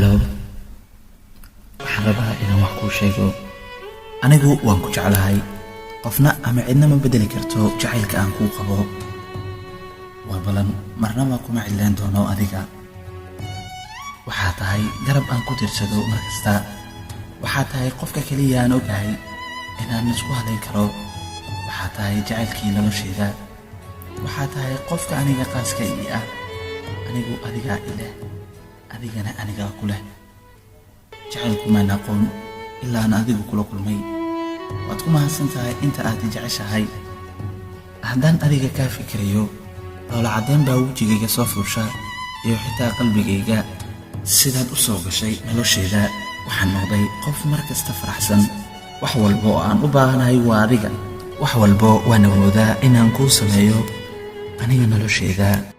Hello, waxaan rabaa inaan wax kuu sheego. Anigu waan ku jeclahay, qofna ama cidna ma bedeli karto jacaylka aan kuu qabo. Waa balan marnaba kuma cidlaan doono adiga. Waxaa tahay garab aan ku tiirsado markasta. Waxaa tahay qofka kaliya aan ogahay inaan isku halayn karo. Waxaa tahay jacaylkii noloshayda. Waxaa tahay qofka aniga qaaska ii ah. Anigu adiga ileh, adigana aniga ku leh. jacaylku ma aqoon ilaa aan adigu kula kulmay. waad ku mahadsan tahay inta aad jeceshahay. haddaan adiga kaa fikirayo, dhoola cadeen baa wejigayga soo fuusha iyo xitaa qalbigayga. sidaad u soo gashay noloshayda, waxaan noqday qof markasta faraxsan. wax walba oo aan u baahanahay waa adiga. wax walba waan awoodaa inaan kuu sameeyo aniga noloshayda.